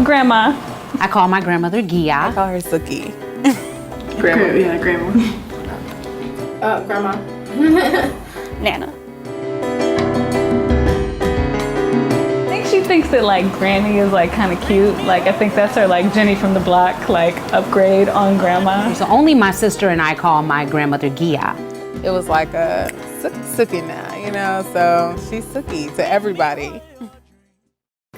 Grandma. I call my grandmother I Gia. call her Suki. Grandma. Yeah, grandma. Grandma. Nana. I think she thinks that like Granny is like kind of cute. Like I think that's her like Jenny from the Block like upgrade on grandma. So only my sister and I call my grandmother Gia. It was like a Suki now, you know, so she's Suki to everybody.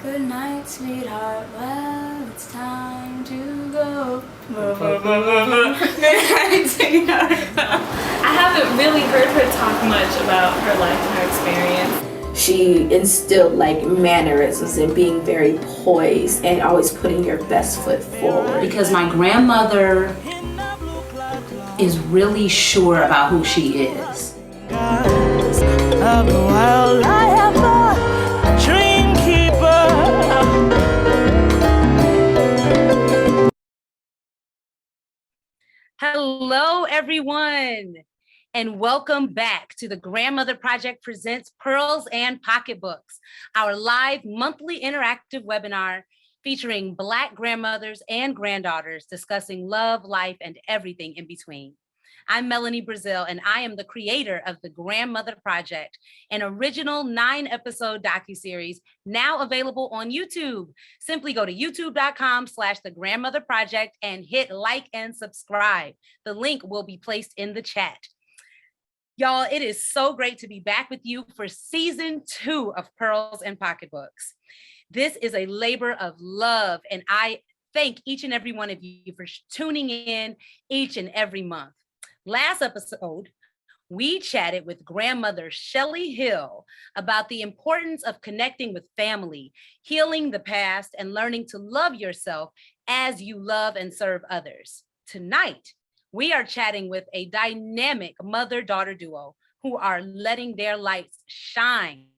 Good night, sweetheart. Well, it's time to go. Good night, sweetheart. I haven't really heard her talk much about her life and her experience. She instilled like mannerisms and being very poised and always putting your best foot forward. Because my grandmother is really sure about who she is. Hello, everyone, and welcome back to the Grandmother Project presents Pearls and Pocketbooks, our live monthly interactive webinar featuring Black grandmothers and granddaughters discussing love, life, and everything in between. I'm Melanie Brazil, and I am the creator of the Grandmother Project, an original 9-episode docuseries now available on YouTube. Simply go to youtube.com/The Grandmother Project and hit like and subscribe. The link will be placed in the chat. Y'all, it is so great to be back with you for season 2 of Pearls and Pocketbooks. This is a labor of love, and I thank each and every one of you for tuning in each and every month. Last episode, we chatted with grandmother Shelley Hill about the importance of connecting with family, healing the past, and learning to love yourself as you love and serve others. Tonight, we are chatting with a dynamic mother-daughter duo who are letting their lights shine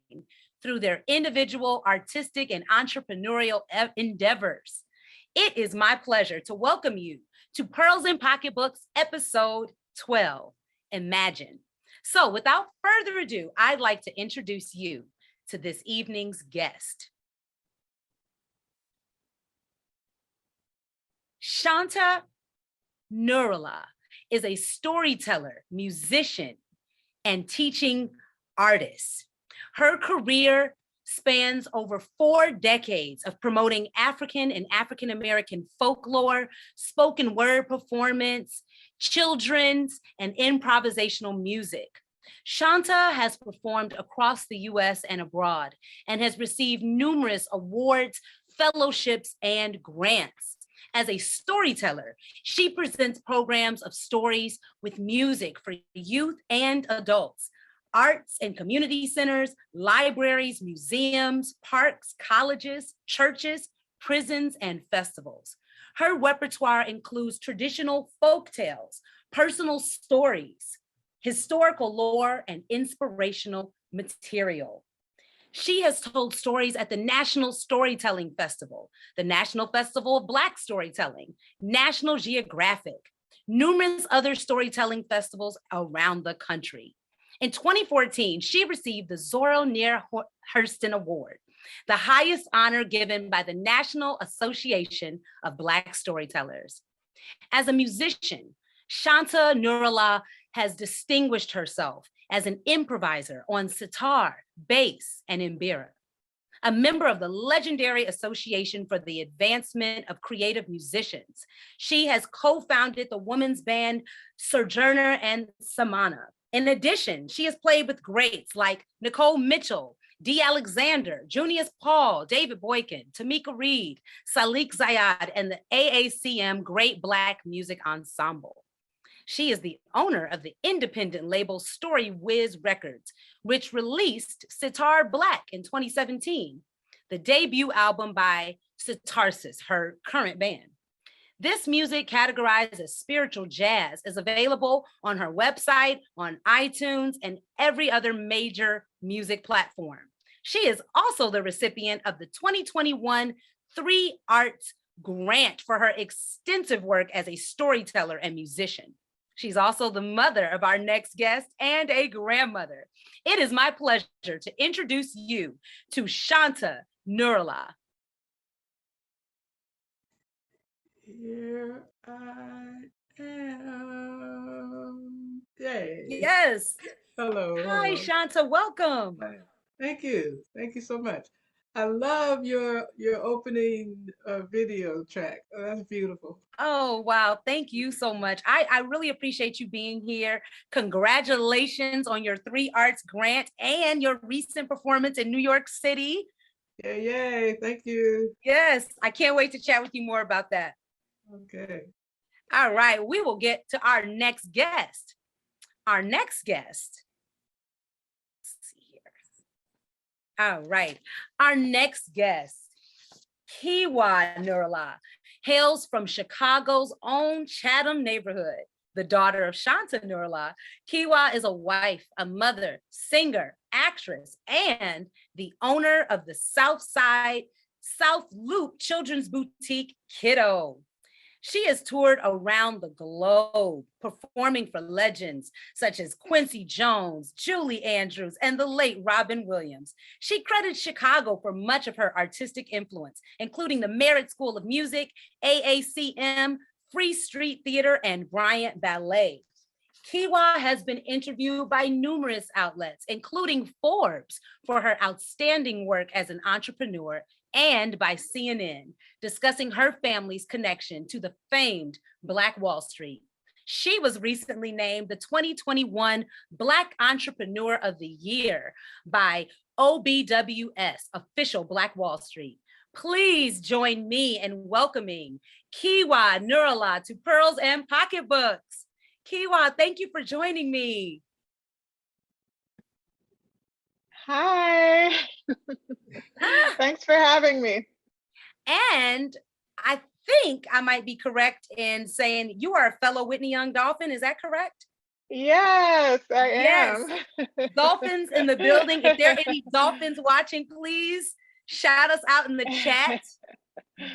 through their individual, artistic, and entrepreneurial endeavors. It is my pleasure to welcome you to Pearls and Pocketbooks, episode 12, Imagine. So without further ado, I'd like to introduce you to this evening's guest. Shanta Nurullah is a storyteller, musician, and teaching artist. Her career spans over 4 decades of promoting African and African American folklore, spoken word performance, children's, and improvisational music. Shanta has performed across the US and abroad and has received numerous awards, fellowships, and grants. As a storyteller, she presents programs of stories with music for youth and adults, arts and community centers, libraries, museums, parks, colleges, churches, prisons, and festivals. Her repertoire includes traditional folk tales, personal stories, historical lore, and inspirational material. She has told stories at the National Storytelling Festival, the National Festival of Black Storytelling, National Geographic, numerous other storytelling festivals around the country. In 2014, she received the Zora Neale Hurston Award, the highest honor given by the National Association of Black Storytellers. As a musician, Shanta Nurullah has distinguished herself as an improviser on sitar, bass, and mbira. A member of the legendary Association for the Advancement of Creative Musicians, she has co-founded the women's band Sojourner and Samana. In addition, she has played with greats like Nicole Mitchell, Dee Alexander, Junius Paul, David Boykin, Tamika Reed, Salik Zayad, and the AACM Great Black Music Ensemble. She is the owner of the independent label Story Wiz Records, which released Sitar Black in 2017, the debut album by Sitarsis, her current band. This music, categorized as spiritual jazz, is available on her website, on iTunes, and every other major music platform. She is also the recipient of the 2021 Three Arts Grant for her extensive work as a storyteller and musician. She's also the mother of our next guest and a grandmother. It is my pleasure to introduce you to Shanta Nurullah. Here I am. Yay. Yes. Hello. Hi, Hello. Shanta. Welcome. Hi. Thank you. Thank you so much. I love your opening video track. Oh, that's beautiful. Oh, wow. Thank you so much. I really appreciate you being here. Congratulations on your 3 Arts grant and your recent performance in New York City. Yay, yay. Thank you. Yes, I can't wait to chat with you more about that. Okay. All right, we will get to our next guest. Our next guest. Let's see here. All right, our next guest, Keewa Nurullah, hails from Chicago's own Chatham neighborhood. The daughter of Shanta Nurullah, Keewa is a wife, a mother, singer, actress, and the owner of the South Loop Children's Boutique, Kido. She has toured around the globe, performing for legends such as Quincy Jones, Julie Andrews, and the late Robin Williams. She credits Chicago for much of her artistic influence, including the Merritt School of Music, AACM, Free Street Theater, and Bryant Ballet. Keewa has been interviewed by numerous outlets, including Forbes, for her outstanding work as an entrepreneur, and by CNN, discussing her family's connection to the famed Black Wall Street. She was recently named the 2021 Black Entrepreneur of the Year by OBWS, official Black Wall Street. Please join me in welcoming Keewa Nurullah to Pearls and Pocketbooks. Keewa, thank you for joining me. Hi. Thanks for having me. And I think I might be correct in saying you are a fellow Whitney Young Dolphin. Is that correct? Yes, I am. Yes. Dolphins in the building. If there are any dolphins watching, please shout us out in the chat.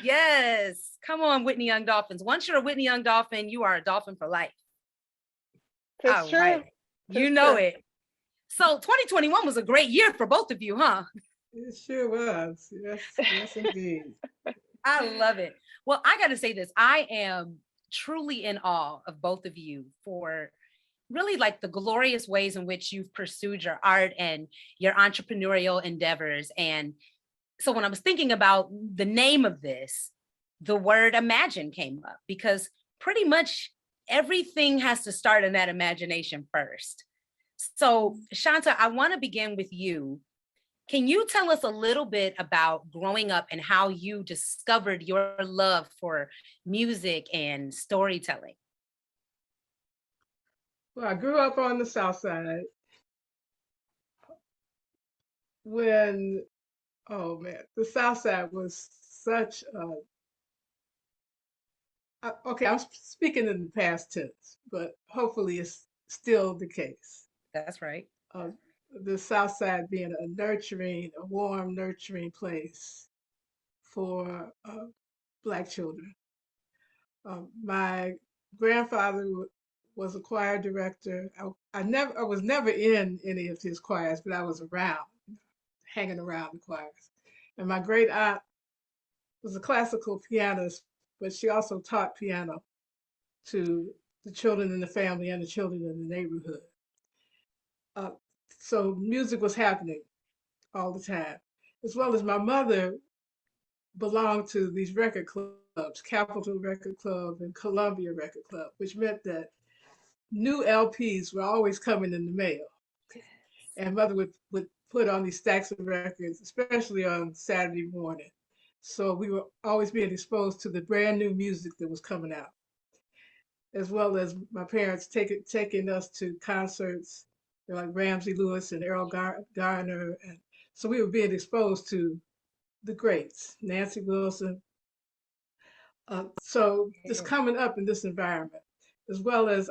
Yes. Come on, Whitney Young Dolphins. Once you're a Whitney Young Dolphin, you are a dolphin for life. That's true. Right. You know it. So 2021 was a great year for both of you, huh? It sure was. Yes, yes, indeed. I love it. Well, I got to say this. I am truly in awe of both of you for really like the glorious ways in which you've pursued your art and your entrepreneurial endeavors. And so when I was thinking about the name of this, the word imagine came up because pretty much everything has to start in that imagination first. So Shanta, I want to begin with you. Can you tell us a little bit about growing up and how you discovered your love for music and storytelling? Well, I grew up on the South Side when, oh man, the South Side was such okay, I'm speaking in the past tense, but hopefully it's still the case. That's right. The South Side being a nurturing, a warm, nurturing place for Black children. My grandfather was a choir director. I was never in any of his choirs, but I was around, hanging around the choirs. And my great aunt was a classical pianist, but she also taught piano to the children in the family and the children in the neighborhood. So music was happening all the time, as well as my mother belonged to these record clubs, Capitol Record Club and Columbia Record Club, which meant that new LPs were always coming in the mail. And mother would put on these stacks of records, especially on Saturday morning. So we were always being exposed to the brand new music that was coming out, as well as my parents taking us to concerts like Ramsey Lewis and Errol Garner. And so we were being exposed to the greats, Nancy Wilson. So just coming up in this environment, as well as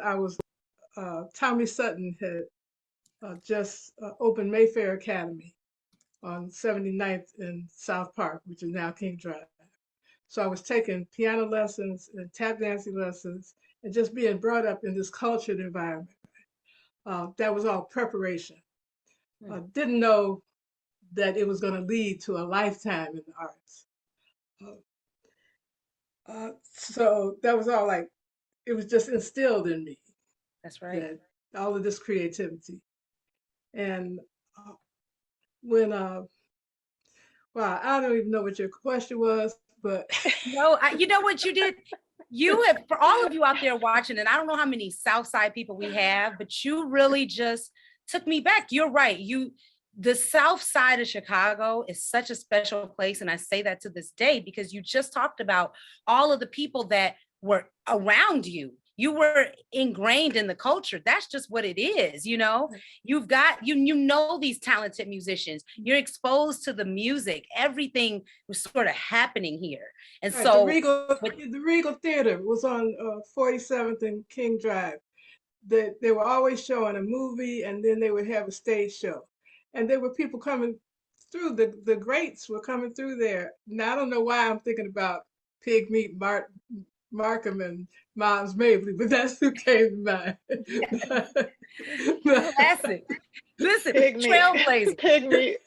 Tommy Sutton had just opened Mayfair Academy on 79th in South Park, which is now King Drive. So I was taking piano lessons and tap dancing lessons and just being brought up in this cultured environment. That was all preparation. Didn't know that it was going to lead to a lifetime in the arts. So that was all like, it was just instilled in me, That's right. that all of this creativity. And when, wow, I don't even know what your question was, but. No, you know what you did? You have, for all of you out there watching, and I don't know how many Southside people we have, but you really just took me back. You're right. The South Side of Chicago is such a special place. And I say that to this day, because you just talked about all of the people that were around you. You were ingrained in the culture. That's just what it is. You've got, you know, these talented musicians, you're exposed to the music, everything was sort of happening here. And Right, so the Regal Theater was on 47th and King Drive. They were always showing a movie, and then they would have a stage show. And there were people coming through, the greats were coming through there. Now, I don't know why I'm thinking about Pig Meat Markham and Miles Mabley, but that's who came to mind. Classic. Listen, Pig meat. trailblazer. Pig meat.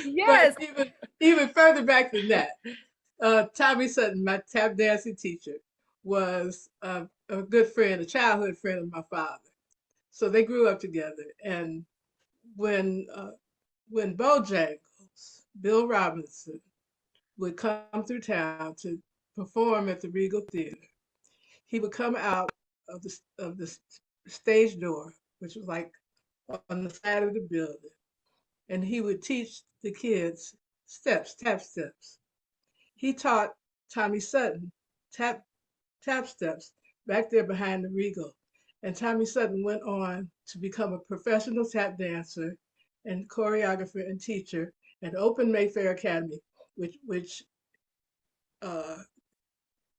Yes. But even further back than that, Tommy Sutton, my tap dancing teacher, was a good friend, a childhood friend of my father. So they grew up together. And when Bojangles, Bill Robinson, would come through town to perform at the Regal Theater, he would come out of the stage door, which was like on the side of the building, and he would teach the kids tap steps. He taught Tommy Sutton tap steps back there behind the Regal. And Tommy Sutton went on to become a professional tap dancer and choreographer and teacher at Open Mayfair Academy, which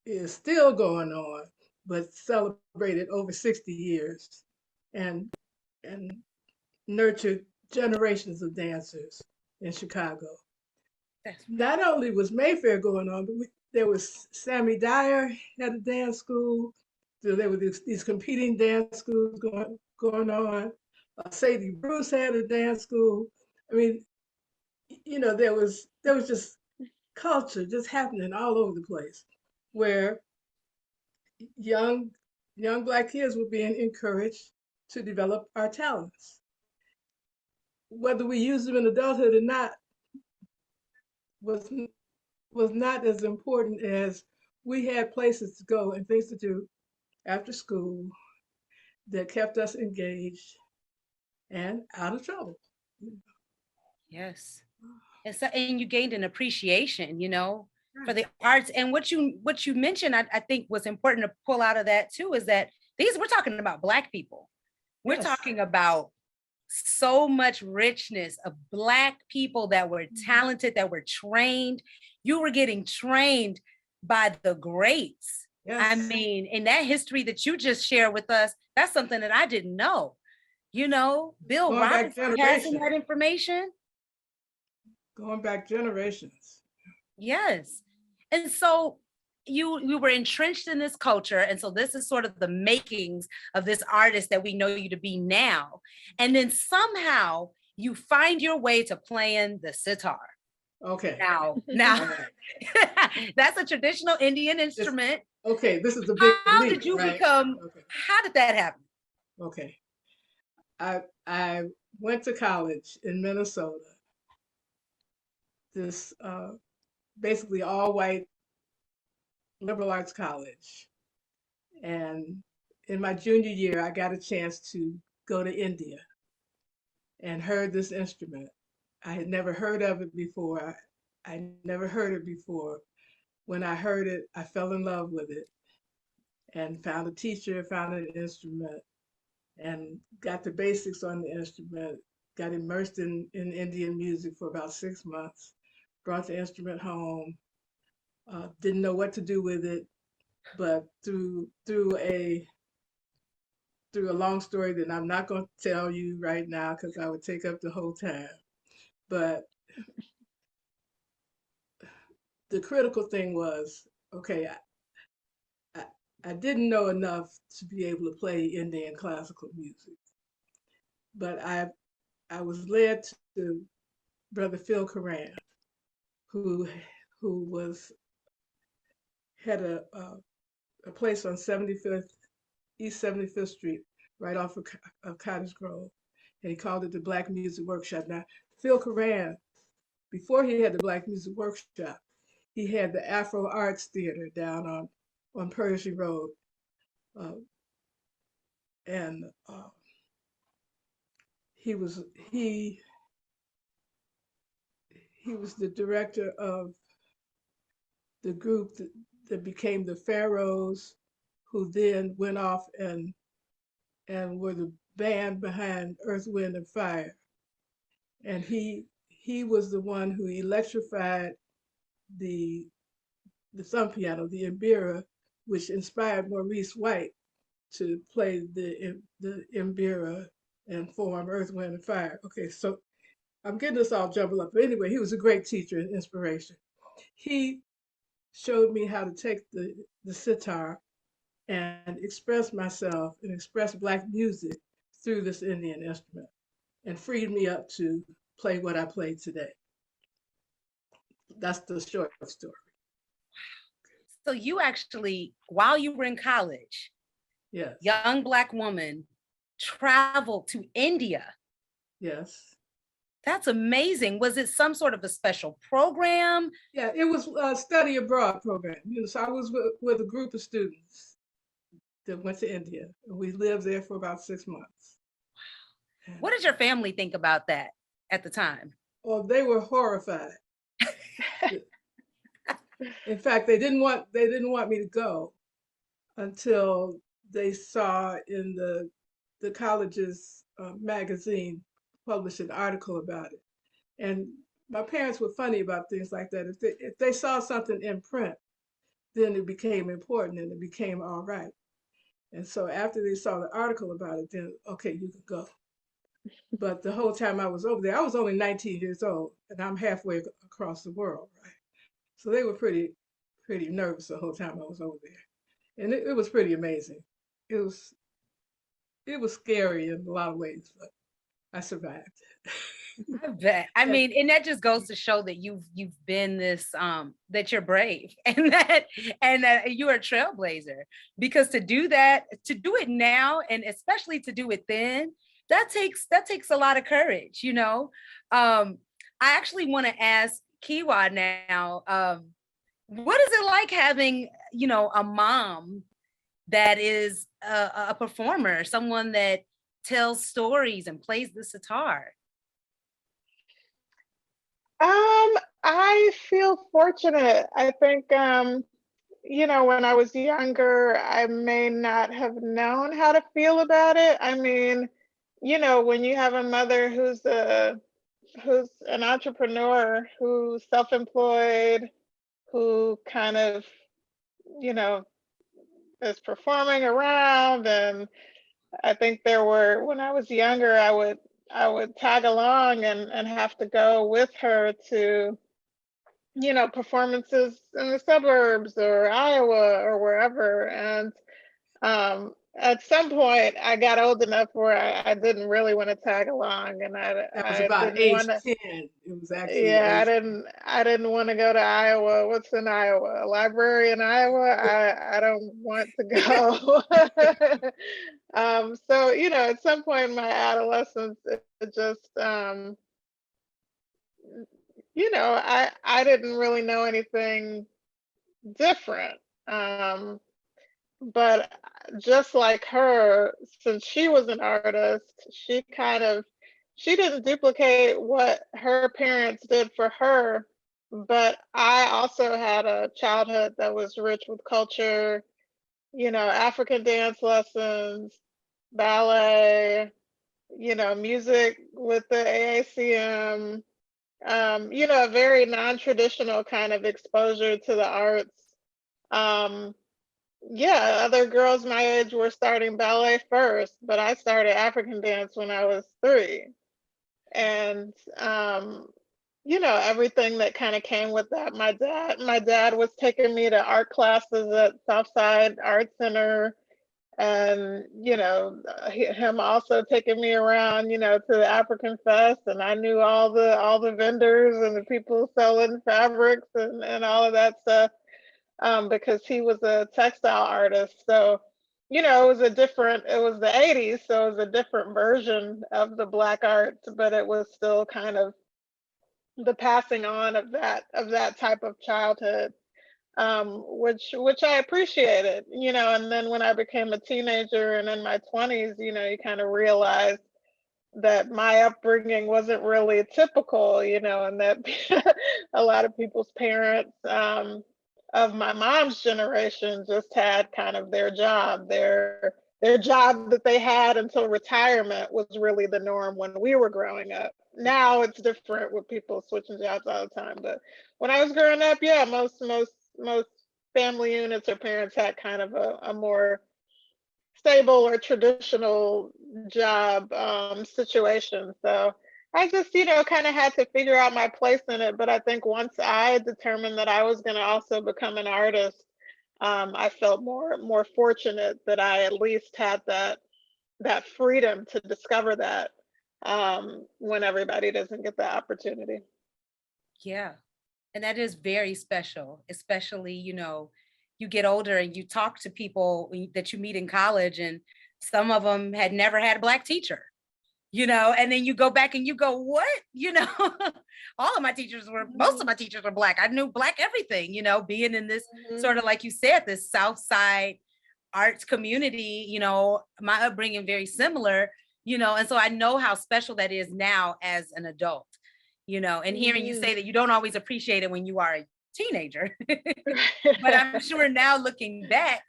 is still going on, but celebrated over 60 years and nurtured generations of dancers in Chicago. Not only was Mayfair going on, but there was Sammy Dyer had a dance school. So there were these competing dance schools going on. Sadie Bruce had a dance school. I mean, there was just culture just happening all over the place, where young Black kids were being encouraged to develop our talents. Whether we use them in adulthood or not was not as important as we had places to go and things to do after school that kept us engaged and out of trouble. Yes. And you gained an appreciation, for the arts. And what you mentioned, I think was important to pull out of that too, is that we're talking about Black people. We're Yes. talking about so much richness of Black people that were talented, that were trained. You were getting trained by the greats. Yes. I mean, in that history that you just shared with us, that's something that I didn't know. Bill Going back Robinson passing that information. Going back generations. Yes. And so you were entrenched in this culture. And so this is sort of the makings of this artist that we know you to be now. And then somehow you find your way to playing the sitar. Okay. Now that's a traditional Indian instrument. Okay, this is a big How leap, did you right? become, Okay. How did that happen? Okay. I went to college in Minnesota. This basically all white liberal arts college. And in my junior year, I got a chance to go to India and heard this instrument. I had never heard of it before. I never heard it before. When I heard it, I fell in love with it and found a teacher, found an instrument, and got the basics on the instrument, got immersed in Indian music for about 6 months, brought the instrument home, didn't know what to do with it, but through a long story that I'm not going to tell you right now because I would take up the whole time. But the critical thing was, okay, I didn't know enough to be able to play Indian classical music, but I was led to Brother Phil Coran, who who had a place on 75th, East 75th Street, right off of Cottage Grove. And he called it the Black Music Workshop. Now, Phil Coran, before he had the Black Music Workshop, he had the Afro Arts Theater down on Pershing Road. And he was the director of the group that became the Pharaohs, who then went off and were the band behind Earth, Wind, and Fire. And he was the one who electrified the thumb piano, the mbira, which inspired Maurice White to play the mbira and form Earth, Wind, and Fire. Okay, so I'm getting this all jumbled up. But anyway, he was a great teacher and inspiration. He showed me how to take the sitar and express myself and express Black music through this Indian instrument, and freed me up to play what I play today. That's the short story. So you actually, while you were in college, yes, young Black woman, traveled to India. Yes. That's amazing. Was it some sort of a special program? Yeah, it was a study abroad program. So I was with a group of students that went to India, and we lived there for about 6 months. What did your family think about that at the time? Well, they were horrified. In fact, they didn't want me to go until they saw in the college's magazine published an article about it. And my parents were funny about things like that. If they saw something in print, then it became important and it became all right. And so after they saw the article about it, then okay, you can go. But the whole time I was over there, I was only 19 years old, and I'm halfway across the world, right? So they were pretty nervous the whole time I was over there, and it was pretty amazing. It was scary in a lot of ways, but I survived. I bet. I mean, and that just goes to show that you've been this that you're brave and that you're a trailblazer, because to do it now, and especially to do it then, that takes a lot of courage, you know. I actually want to ask Keewa now, what is it like having, you know, a mom that is a performer, someone that tells stories and plays the sitar? I feel fortunate. I think, you know, when I was younger, I may not have known how to feel about it. I mean, you know, when you have a mother who's an entrepreneur, who's self-employed, who kind of, you know, is performing around, and I think when I was younger, I would tag along and have to go with her to, you know, performances in the suburbs or Iowa or wherever. And at some point, I got old enough where I didn't really want to tag along, and That was I about didn't age want to. 10. It was actually Yeah, age I didn't want to go to Iowa. What's in Iowa? A library in Iowa? I don't want to go. So, you know, at some point in my adolescence, it just, you know, I didn't really know anything different. But just like her, since she was an artist, she didn't duplicate what her parents did for her, but I also had a childhood that was rich with culture, you know, African dance lessons, ballet, you know, music with the AACM, you know, a very non-traditional kind of exposure to the arts. Yeah, other girls my age were starting ballet first, but I started African dance when I was 3. And you know, everything that kind of came with that. My dad was taking me to art classes at Southside Art Center. And him also taking me around, to the African Fest, and I knew all the vendors and the people selling fabrics and all of that stuff, because he was a textile artist. So, it was the 80s, so it was a different version of the Black arts, but it was still kind of the passing on of that type of childhood, which I appreciated, and then when I became a teenager and in my 20s, you kind of realize that my upbringing wasn't really typical, and that a lot of people's parents, of my mom's generation, just had kind of their job that they had until retirement was really the norm when we were growing up. Now it's different with people switching jobs all the time, but when I was growing up, yeah, most family units or parents had kind of a more stable or traditional job, situation. So I just, kind of had to figure out my place in it. But I think once I determined that I was going to also become an artist, I felt more fortunate that I at least had that freedom to discover that, when everybody doesn't get that opportunity. Yeah. And that is very special, especially, you get older and you talk to people that you meet in college, and some of them had never had a Black teacher, and then you go back and you go, what? Most of my teachers were Black. I knew Black everything, being in this sort of, like you said, this South Side arts community, my upbringing very similar, and so I know how special that is now as an adult. And hearing you say that you don't always appreciate it when you are a teenager, but I'm sure now looking back,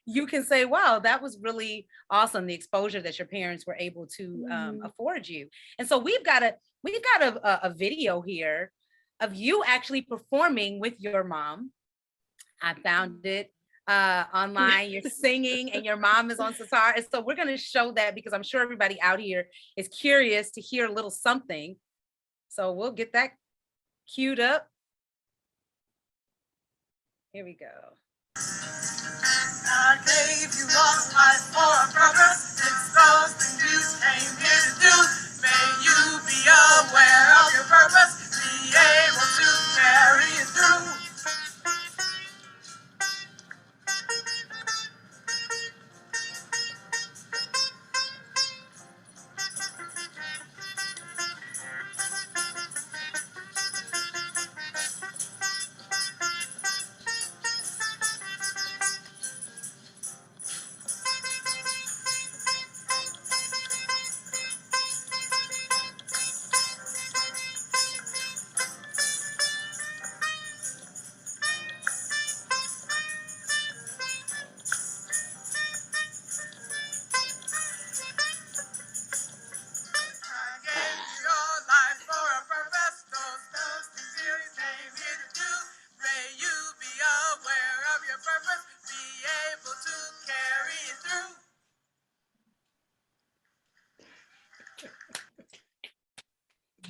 you can say, wow, that was really awesome. The exposure that your parents were able to afford you. And so we've got a video here of you actually performing with your mom. I found it online. You're singing and your mom is on sitar. And so we're going to show that because I'm sure everybody out here is curious to hear a little something. So we'll get that queued up. Here we go. I gave you all my for a purpose. It's something you came here to do. May you be aware of your purpose. Be able to carry it through.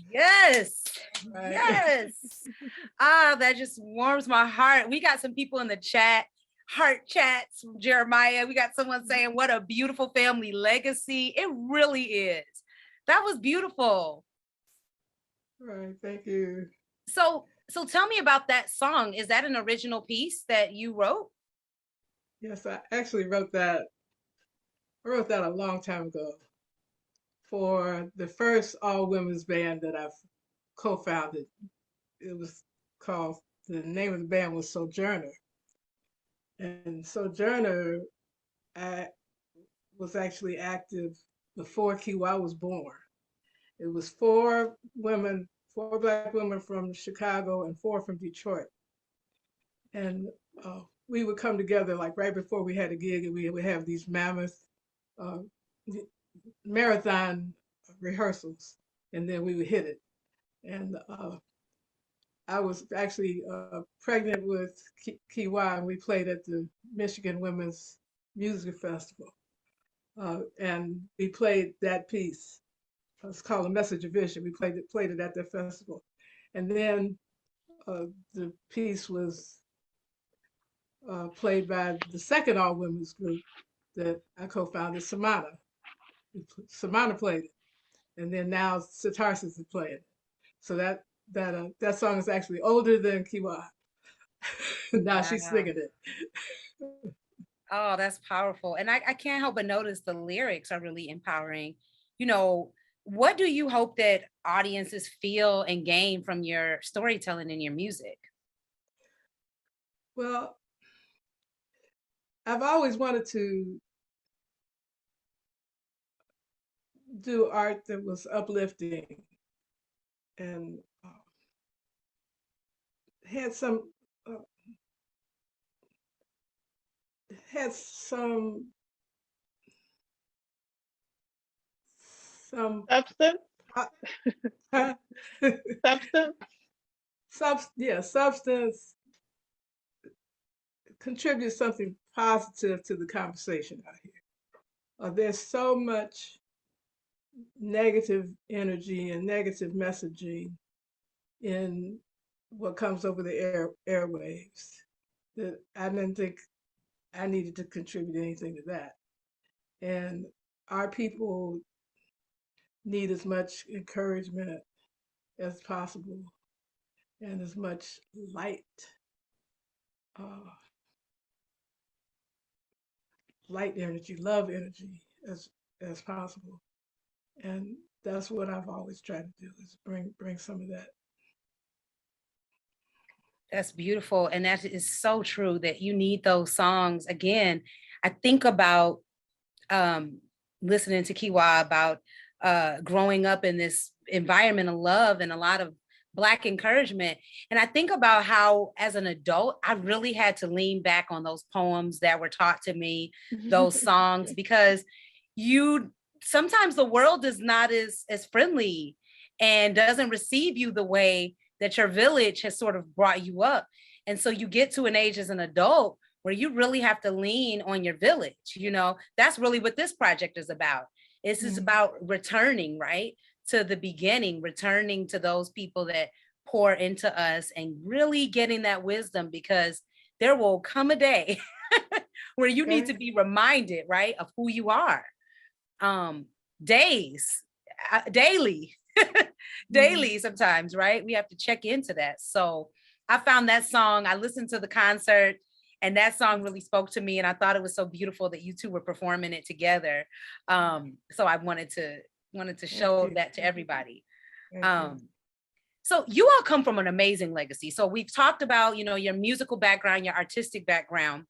Yes. Right. Yes. That just warms my heart. We got some people in the chat, heart chats from Jeremiah. We got someone saying, what a beautiful family legacy. It really is. That was beautiful. Right. Thank you. So tell me about that song. Is that an original piece that you wrote? Yes, I actually wrote that. I wrote that a long time ago for the first all women's band that I've co-founded. It was called, the name of the band was Sojourner. And Sojourner was actually active before Keewa was born. It was four Black women from Chicago and four from Detroit. And we would come together like right before we had a gig, and we would have these mammoth marathon rehearsals, and then we would hit it. And I was actually pregnant with Keewa, and we played at the Michigan Women's Music Festival. And we played that piece. It's called A Message of Vision. We played it at the festival. And then the piece was played by the second all women's group, that I co-founded Samana. Samana played it, and then now Sitarsis is playing it. So that song is actually older than Keewa. Now she's Wow. singing it. Oh, that's powerful. And I can't help but notice the lyrics are really empowering. You know, what do you hope that audiences feel and gain from your storytelling and your music? Well, I've always wanted to do art that was uplifting and had some uh, had some Substance, uh, substance. substance, contribute something positive to the conversation out here. There's so much negative energy and negative messaging in what comes over the airwaves that I didn't think I needed to contribute anything to that. And our people need as much encouragement as possible and as much light, uh, light energy, love energy as possible. And that's what I've always tried to do is bring some of that. That's beautiful. And that is so true that you need those songs. Again, I think about listening to Keewa about growing up in this environment of love and a lot of Black encouragement. And I think about how, as an adult, I really had to lean back on those poems that were taught to me, those songs, because sometimes the world is not as friendly and doesn't receive you the way that your village has sort of brought you up. And so you get to an age as an adult where you really have to lean on your village. You know, that's really what this project is about. This is about returning, right, to the beginning, returning to those people that pour into us and really getting that wisdom, because there will come a day where you need to be reminded, right, of who you are. Daily, daily sometimes, right? We have to check into that. So I found that song, I listened to the concert, and that song really spoke to me. And I thought it was so beautiful that you two were performing it together. So I wanted to show that to everybody. So you all come from an amazing legacy. So we've talked about, your musical background, your artistic background.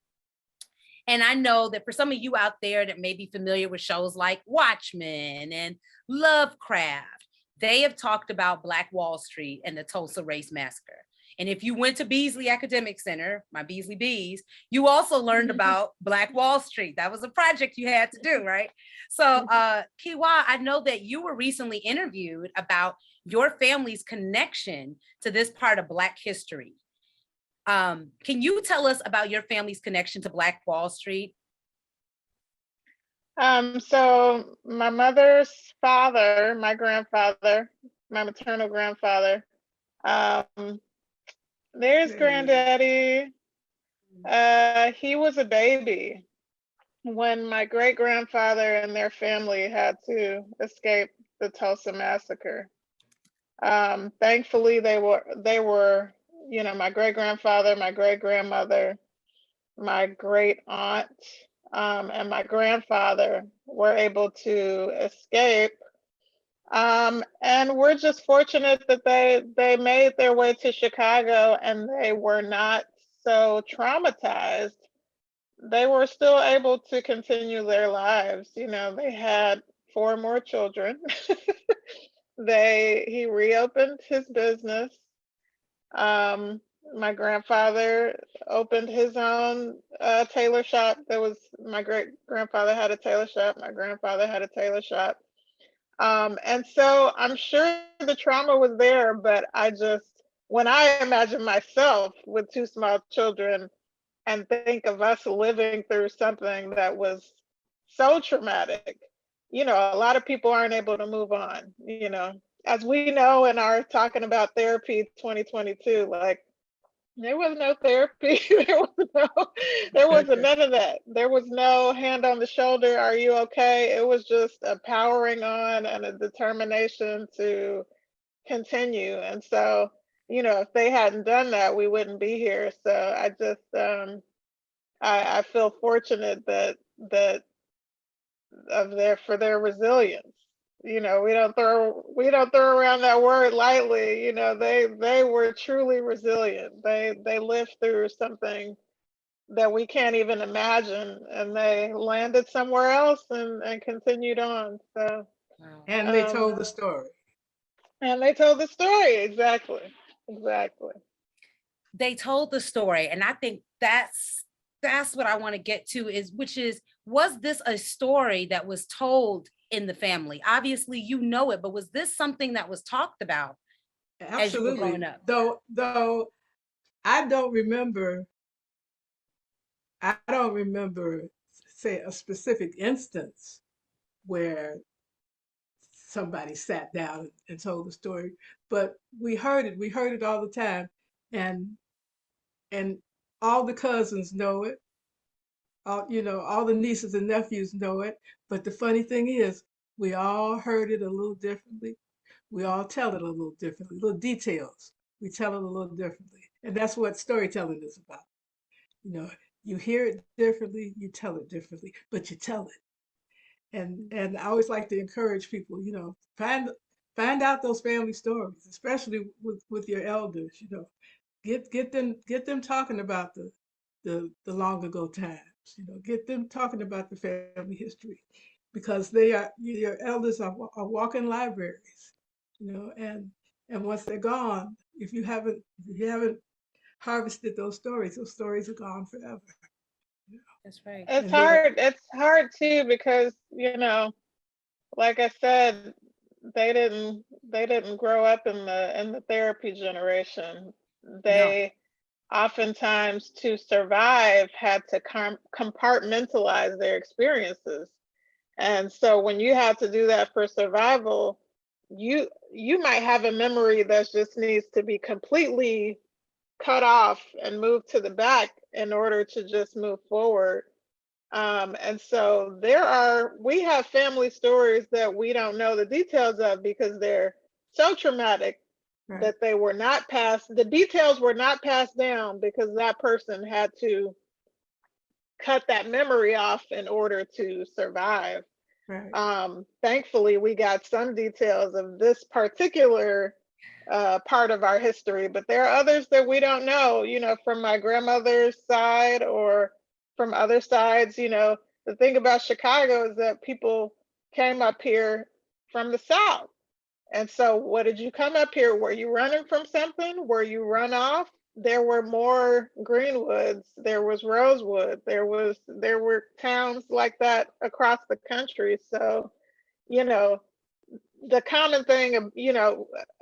And I know that for some of you out there that may be familiar with shows like Watchmen and Lovecraft, they have talked about Black Wall Street and the Tulsa Race Massacre. And if you went to Beasley Academic Center, my Beasley Bees, you also learned about Black Wall Street. That was a project you had to do, right? So Keewa, I know that you were recently interviewed about your family's connection to this part of Black history. Can you tell us about your family's connection to Black Wall Street? So my mother's father, my grandfather, my maternal grandfather, there's Granddaddy. He was a baby when my great grandfather and their family had to escape the Tulsa massacre. Thankfully, they were, my great grandfather, my great grandmother, my great aunt, and my grandfather were able to escape. And we're just fortunate that they made their way to Chicago and they were not so traumatized. They were still able to continue their lives. They had 4 more children. He reopened his business. My grandfather opened his own tailor shop. My great grandfather had a tailor shop. My grandfather had a tailor shop. And so I'm sure the trauma was there, but when I imagine myself with 2 small children and think of us living through something that was so traumatic, a lot of people aren't able to move on, as we know in our talking about therapy 2022, like There was no therapy. There wasn't none of that. There was no hand on the shoulder. Are you okay? It was just a powering on and a determination to continue. And so, if they hadn't done that, we wouldn't be here. So I just, I feel fortunate that for their resilience. We don't throw around that word lightly. They were truly resilient. They lived through something that we can't even imagine, and they landed somewhere else and continued on. So Wow. And they told the story. and they told the story. Exactly. They told the story, and I think that's what I want to get to was this a story that was told in the family? Obviously you know it, but was this something that was talked about as you were Absolutely. growing up? Though I don't remember, say, a specific instance where somebody sat down and told the story, but we heard it all the time, and all the cousins know it, all the nieces and nephews know it. But the funny thing is, we all heard it a little differently. We all tell it a little differently, little details. We tell it a little differently. And that's what storytelling is about. You hear it differently, you tell it differently, but you tell it. And I always like to encourage people, find out those family stories, especially with your elders. Get them talking about the long ago times. Get them talking about the family history, because your elders are walking libraries. And once they're gone, if you haven't harvested those stories are gone forever. That's right. It's And they're hard. It's hard too because, like I said, they didn't grow up in the therapy generation. No. They oftentimes, to survive, had to compartmentalize their experiences. And so when you have to do that for survival, you might have a memory that just needs to be completely cut off and moved to the back in order to just move forward. And so we have family stories that we don't know the details of because they're so traumatic right. that the details were not passed down because that person had to cut that memory off in order to survive. Right. Thankfully, we got some details of this particular part of our history, but there are others that we don't know, from my grandmother's side or from other sides. The thing about Chicago is that people came up here from the South. And so what did you come up here? Were you running from something? Were you run off? There were more Greenwoods, there was Rosewood, there were towns like that across the country. So, the common thing of,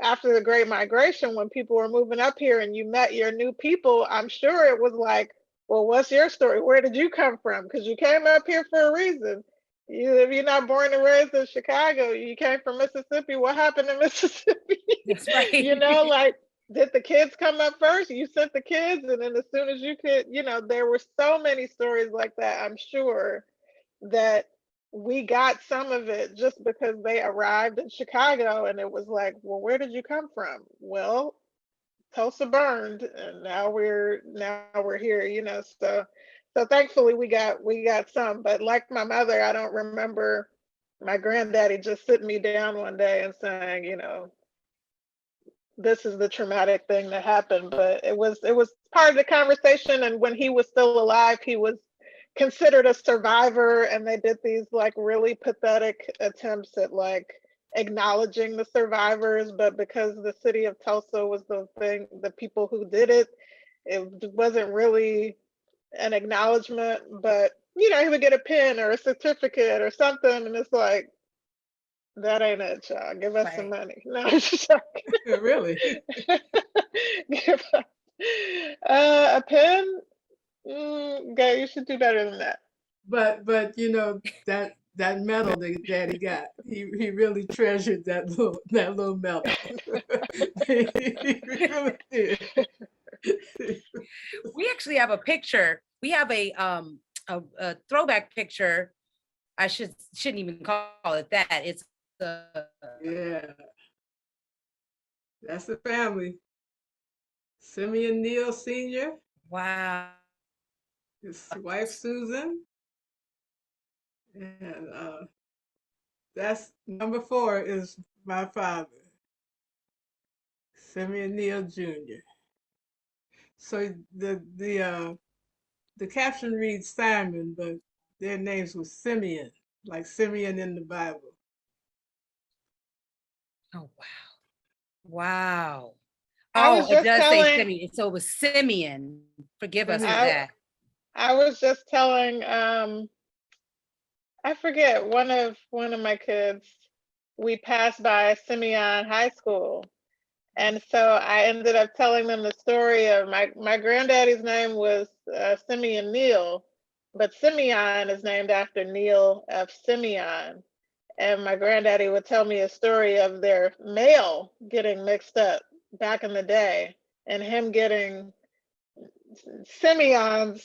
after the Great Migration, when people were moving up here and you met your new people, I'm sure it was like, well, what's your story? Where did you come from? Because you came up here for a reason. If you're not born and raised in Chicago, you came from Mississippi. What happened in Mississippi? That's right. Like, did the kids come up first? You sent the kids, and then as soon as you could, there were so many stories like that. I'm sure that we got some of it just because they arrived in Chicago, and it was like, well, where did you come from? Well, Tulsa burned, and now we're here. So thankfully we got some. But like my mother, I don't remember my granddaddy just sitting me down one day and saying, this is the traumatic thing that happened. But it was part of the conversation. And when he was still alive, he was considered a survivor, and they did these like really pathetic attempts at like acknowledging the survivors, but because the city of Tulsa was the people who did it, it wasn't really an acknowledgement. But he would get a pin or a certificate or something, and it's like, that ain't it, y'all. Give us some money. No, it's just Really? give us a pin. Okay, you should do better than that. But that medal that Daddy got, he really treasured that little medal. He really did. We actually have a picture. We have a throwback picture. I shouldn't even call it that. It's Yeah, that's the family. Simeon Neal Sr, wow. his wife Susan, and that's number 4 is my father, Simeon Neal Jr. So the caption reads Simon, but their names were Simeon, like Simeon in the Bible. Oh, wow. Wow. I Oh, was it just does say telling Simeon. So it was Simeon. Forgive us for Simeon. that. I was just telling I forget one of my kids, we passed by Simeon High School. And so I ended up telling them the story of my granddaddy's name was Simeon Neal, but Simeon is named after Neal F. Simeon. And my granddaddy would tell me a story of their mail getting mixed up back in the day and him getting Simeon's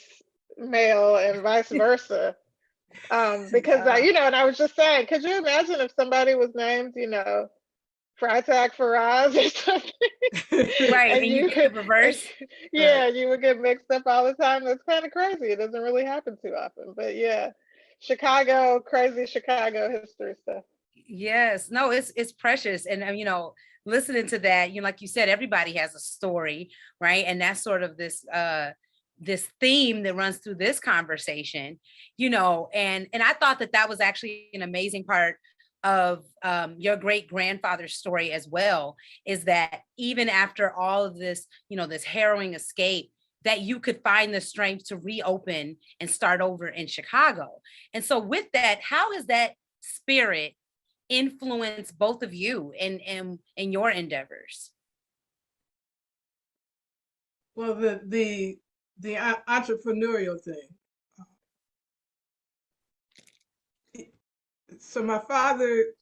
mail and vice versa. Because and I was just saying, could you imagine if somebody was named, Freitag Faraz or something? Right. And you could reverse. Yeah, you would get mixed up all the time. That's kind of crazy. It doesn't really happen too often. But yeah, Chicago, crazy Chicago history stuff. Yes. No, it's precious. And listening to that, like you said, everybody has a story, right? And that's sort of this theme that runs through this conversation, and I thought that was actually an amazing part of your great grandfather's story as well, is that even after all of this, this harrowing escape, that you could find the strength to reopen and start over in Chicago. And so with that, how has that spirit influenced both of you in your endeavors? Well, the entrepreneurial thing. So my father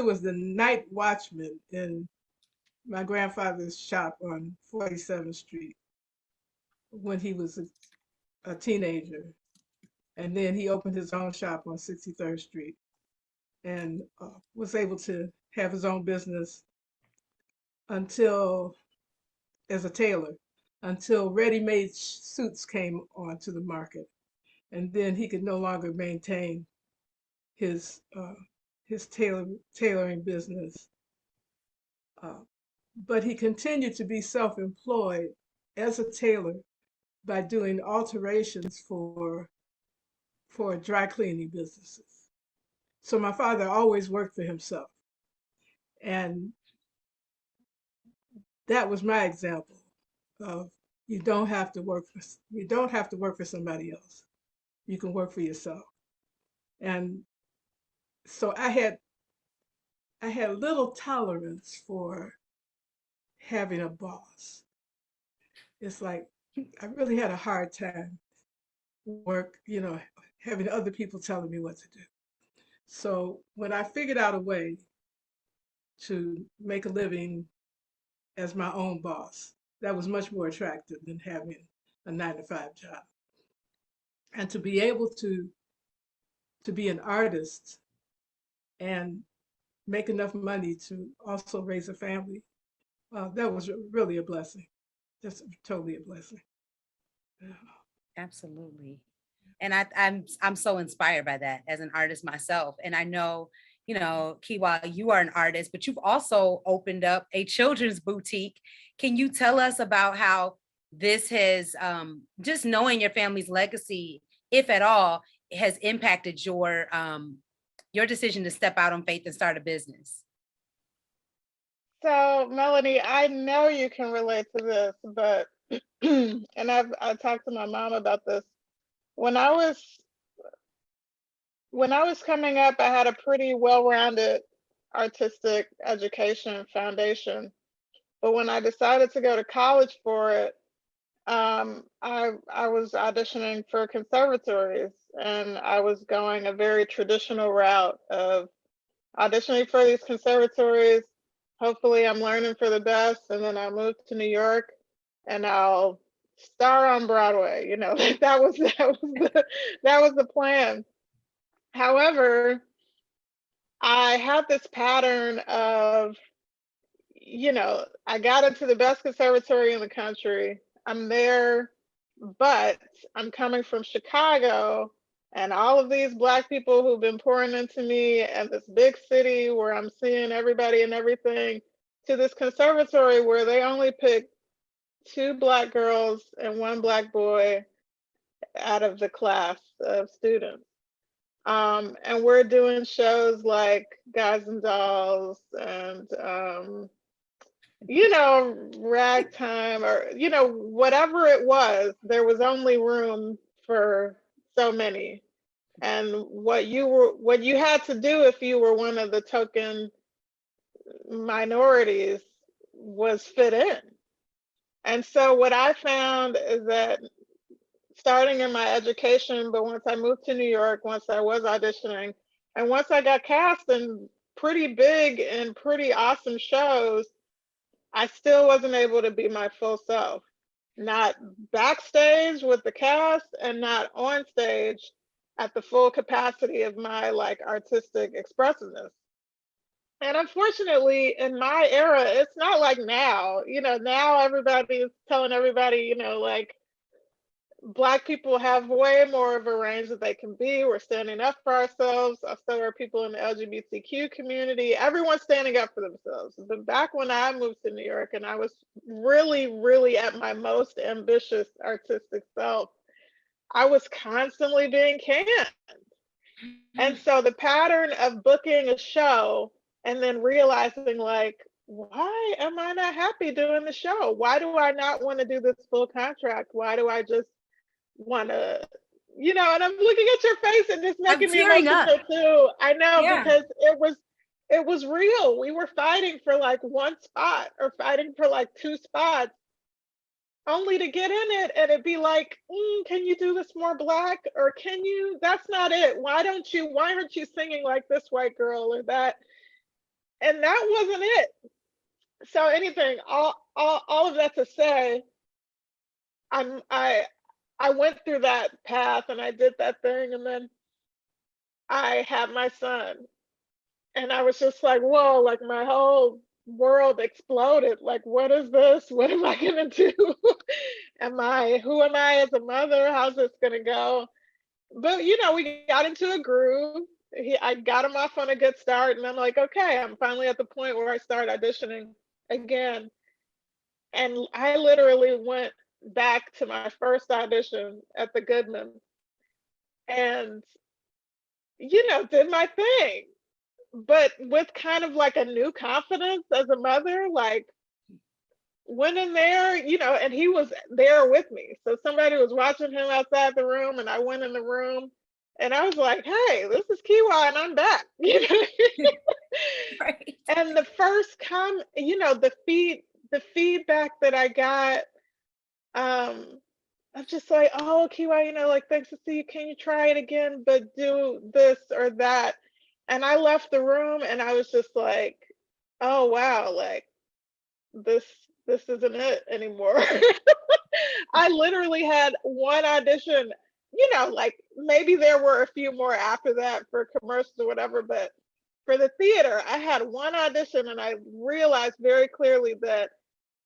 was the night watchman in my grandfather's shop on 47th Street when he was a teenager. And then he opened his own shop on 63rd Street and was able to have his own business as a tailor, until ready-made suits came onto the market. And then he could no longer maintain his tailoring business. But he continued to be self-employed as a tailor by doing alterations for dry cleaning businesses. So my father always worked for himself. And that was my example of you don't have to work for somebody else. You can work for yourself. And so I had little tolerance for having a boss. It's like I really had a hard time having other people telling me what to do. So when I figured out a way to make a living as my own boss, that was much more attractive than having a 9-to-5 job. And to be able to be an artist and make enough money to also raise a family, that was really a blessing. Just totally a blessing. Yeah. Absolutely. And I'm so inspired by that as an artist myself. And I know, Keewa, you are an artist, but you've also opened up a children's boutique. Can you tell us about how this has, just knowing your family's legacy, if at all, has impacted your decision to step out on faith and start a business? So Melanie, I know you can relate to this, but and I talked to my mom about this. When I was coming up, I had a pretty well-rounded artistic education foundation. But when I decided to go to college for it, I was auditioning for conservatories, and I was going a very traditional route of auditioning for these conservatories, Hopefully I'm learning for the best, and then I'll move to New York and I'll star on Broadway. You know, that was the plan. However, I had this pattern of, you know, I got into the best conservatory in the country. I'm there, but I'm coming from Chicago, and all of these Black people who've been pouring into me, and this big city where I'm seeing everybody and everything, to this conservatory where they only pick 2 Black girls and 1 Black boy out of the class of students. And we're doing shows like Guys and Dolls and, you know, ragtime, or, you know, whatever it was, there was only room for so many. And what you had to do if you were one of the token minorities was fit in. And so what I found is that starting in my education, but once I moved to New York, once I was auditioning, and once I got cast in pretty big and pretty awesome shows, I still wasn't able to be my full self. Not backstage with the cast and not on stage at the full capacity of my like artistic expressiveness. And unfortunately, in my era, it's not like now. You know, now everybody is telling everybody, you know, like Black people have way more of a range that they can be. We're standing up for ourselves. So are people in the LGBTQ community. Everyone's standing up for themselves. But back when I moved to New York and I was really, really at my most ambitious artistic self, I was constantly being canned. And so the pattern of booking a show and then realizing like, why am I not happy doing the show? Why do I not want to do this full contract? Why do I just want to, you know, and I'm looking at your face and just making me emotional too. I know, because it was real. We were fighting for like 1 spot or fighting for like 2 spots, only to get in it and it'd be like, can you do this more Black, or can you, that's not it. Why aren't you singing like this white girl or that? And that wasn't it. So anything, all of that to say, I went through that path and I did that thing, and then I had my son, and I was just like, whoa, like my whole world exploded. Like, what is this? What am I gonna do? Who am I as a mother? How's this gonna go? But you know, we got into a groove. I got him off on a good start, and I'm like, okay, I'm finally at the point where I start auditioning again. And I literally went back to my first audition at the Goodman and, you know, did my thing, but with kind of like a new confidence as a mother, like went in there, you know, and he was there with me. So somebody was watching him outside the room, and I went in the room and I was like, hey, this is Keewa and I'm back. You know? Right. And the first you know, the feedback that I got, I'm just like, oh, Keewa, you know, like, thanks to see you. Can you try it again, but do this or that? And I left the room and I was just like, oh, wow, like this isn't it anymore. I literally had 1 audition, you know, like maybe there were a few more after that for commercials or whatever, but for the theater, I had 1 audition and I realized very clearly that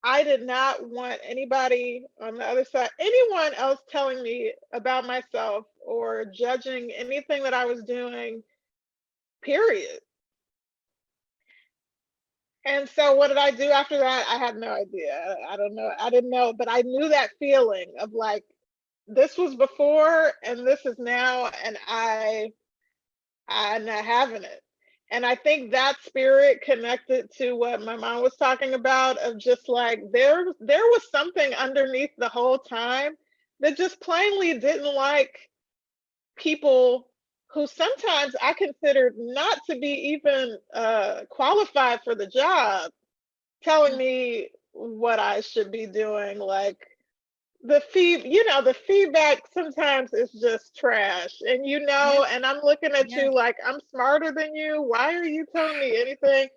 I did not want anybody on the other side, anyone else telling me about myself or judging anything that I was doing, period. And so what did I do after that? I had no idea. I don't know. I didn't know, but I knew that feeling of like, this was before and this is now, and I'm not having it. And I think that spirit connected to what my mom was talking about, of just like, there was something underneath the whole time that just plainly didn't like people who sometimes I considered not to be even qualified for the job, telling me what I should be doing. Like the feedback sometimes is just trash, and you know, and I'm looking at you like, I'm smarter than you. Why are you telling me anything?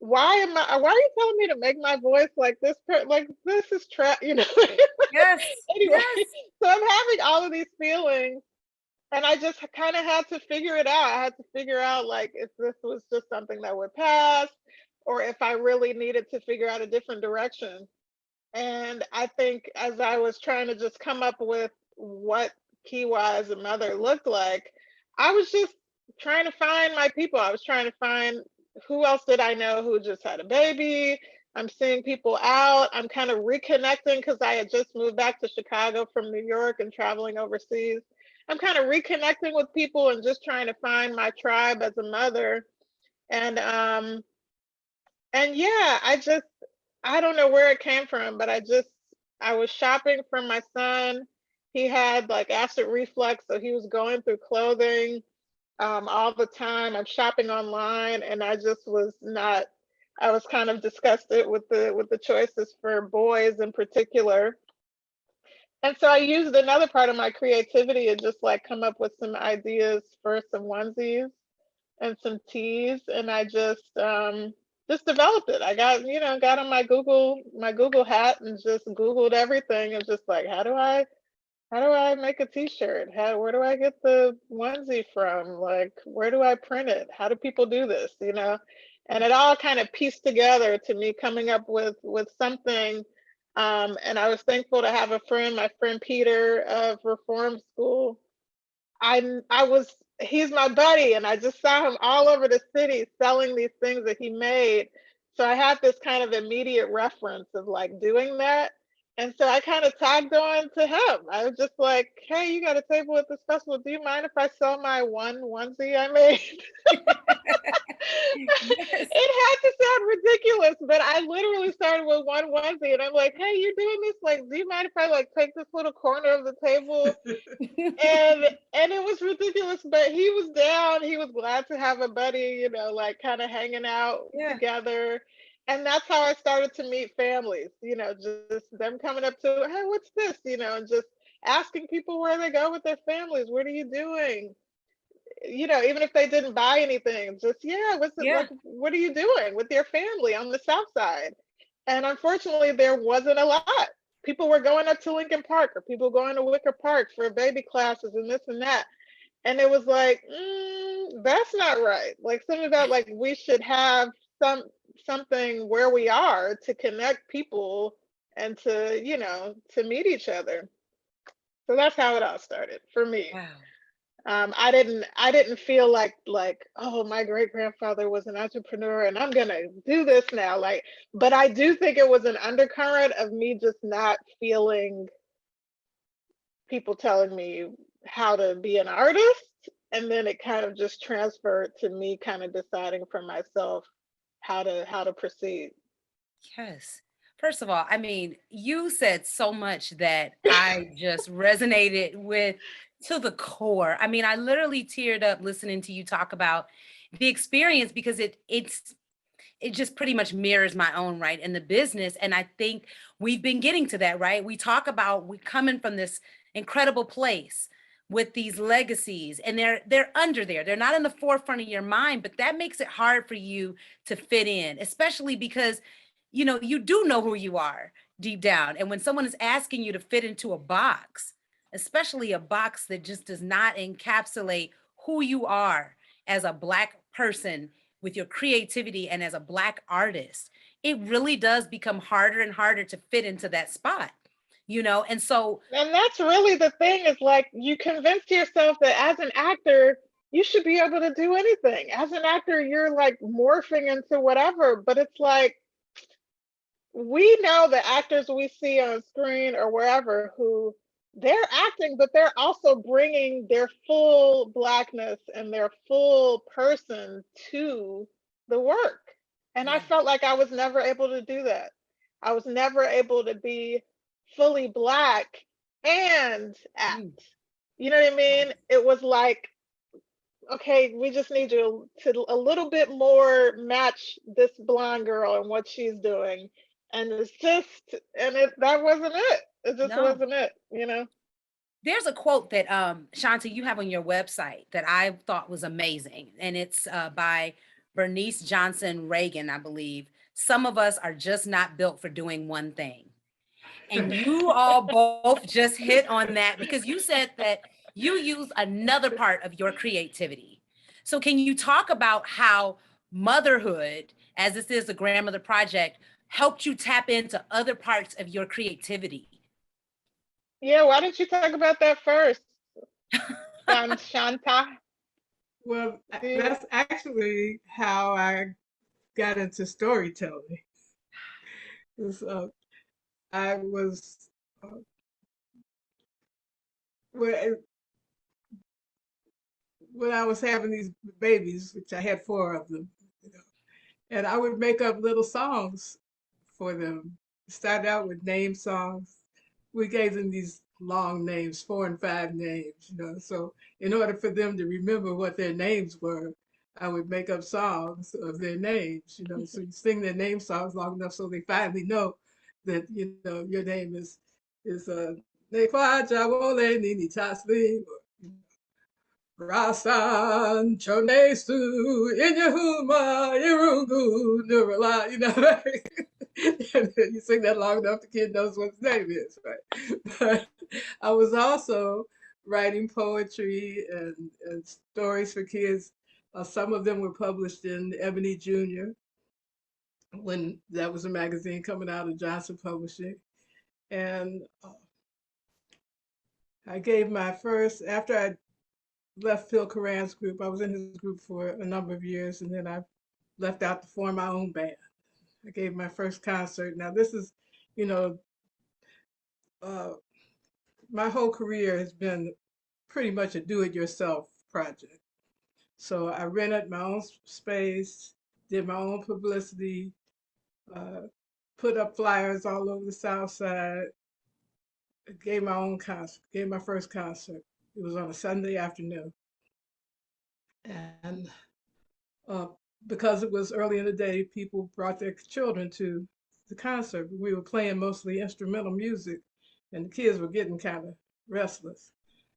why are you telling me to make my voice like this? Like this is you know. Yes. Anyway, Yes. so I'm having all of these feelings, and I just kind of had to figure it out. I had to figure out like if this was just something that would pass, or if I really needed to figure out a different direction. And I think as I was trying to just come up with what Keewa as a mother looked like, I was just trying to find my people. I was trying to find who else did I know who just had a baby. I'm seeing people out. I'm kind of reconnecting because I had just moved back to Chicago from New York and traveling overseas. I'm kind of reconnecting with people and just trying to find my tribe as a mother. And yeah, I don't know where it came from, but I was shopping for my son. He had like acid reflux, so he was going through clothing all the time. I'm shopping online, and I just was not. I was kind of disgusted with the choices for boys in particular. And so I used another part of my creativity and just like come up with some ideas for some onesies and some teas, and I just developed it. I got on my Google hat and just Googled everything and just like how do I make a t-shirt? Where do I get the onesie from? Like where do I print it? How do people do this? You know? And it all kind of pieced together to me coming up with something. And I was thankful to have a friend, my friend Peter of Reform School. I was he's my buddy, and I just saw him all over the city selling these things that he made. So I had this kind of immediate reference of like doing that. And so I kind of tagged on to him. I was just like, hey, you got a table at this festival. Do you mind if I sell my one onesie I made? Yes. It had to sound ridiculous, but I literally started with one onesie, and I'm like, hey, you're doing this, like, do you mind if I like take this little corner of the table? And it was ridiculous, but he was down. He was glad to have a buddy, you know, like kind of hanging out Yeah. together. And that's how I started to meet families, you know, just them coming up to, hey, what's this? You know, and just asking people where they go with their families. What are you doing? You know, even if they didn't buy anything, just, yeah, what's it Yeah. like? What are you doing with your family on the South Side? And unfortunately, there wasn't a lot. People were going up to Lincoln Park, or people going to Wicker Park for baby classes and this and that. And it was like, that's not right. Like something about like we should have something where we are to connect people and to, you know, to meet each other. So that's how it all started for me. Wow. I didn't feel like, oh, my great grandfather was an entrepreneur and I'm gonna do this now. Like, but I do think it was an undercurrent of me just not feeling people telling me how to be an artist. And then it kind of just transferred to me kind of deciding for myself how to proceed. Yes. First of all, I mean, you said so much that I just resonated with to the core. I mean, I literally teared up listening to you talk about the experience because it just pretty much mirrors my own, right, in the business. And I think we've been getting to that, right? We talk about we coming from this incredible place with these legacies, and they're under there. They're not in the forefront of your mind, but that makes it hard for you to fit in, especially because you know you do know who you are deep down. And when someone is asking you to fit into a box, especially a box that just does not encapsulate who you are as a Black person with your creativity and as a Black artist, it really does become harder and harder to fit into that spot, you know? And so, And that's really the thing, is like you convince yourself that as an actor, you should be able to do anything. As an actor, you're like morphing into whatever, but it's like we know the actors we see on screen or wherever who they're acting, but they're also bringing their full Blackness and their full person to the work. And I yeah, felt like I was never able to do that. I was never able to be fully Black and act. mm, You know what I mean? It was like, okay, we just need you to a little bit more match this blonde girl and what she's doing. And it's just, and that wasn't it. It just no. wasn't it, you know? There's a quote that Shanta, you have on your website that I thought was amazing. And it's by Bernice Johnson Reagan, I believe, some of us are just not built for doing one thing. And you all both just hit on that because you said that you use another part of your creativity. So can you talk about how motherhood, as this is the Grandmother Project, helped you tap into other parts of your creativity? Yeah, why don't you talk about that first, Shanta? Well, that's actually how I got into storytelling. I was when I was having these babies, which I had 4 of them, you know, and I would make up little songs for them. Started out with name songs. We gave them these long names, 4 and 5 names, you know. So in order for them to remember what their names were, I would make up songs of their names, you know. So you sing their name songs long enough so they finally know that, you know, your name is Nekwaja Wole Nini Tasli, Rasan Chonesu Inyahuma Irungu Nurullah, you know, right? And you sing that long enough, the kid knows what his name is, right? But I was also writing poetry and stories for kids. Some of them were published in Ebony Jr. when that was a magazine coming out of Johnson Publishing. And I gave my first, after I left Phil Coran's group, I was in his group for a number of years, and then I left out to form my own band. I gave my first concert. Now this is, you know, my whole career has been pretty much a do-it-yourself project. So I rented my own space, did my own publicity, put up flyers all over the South Side, gave my own concert, gave my first concert. It was on a Sunday afternoon. And because it was early in the day, people brought their children to the concert. We were playing mostly instrumental music, and the kids were getting kind of restless.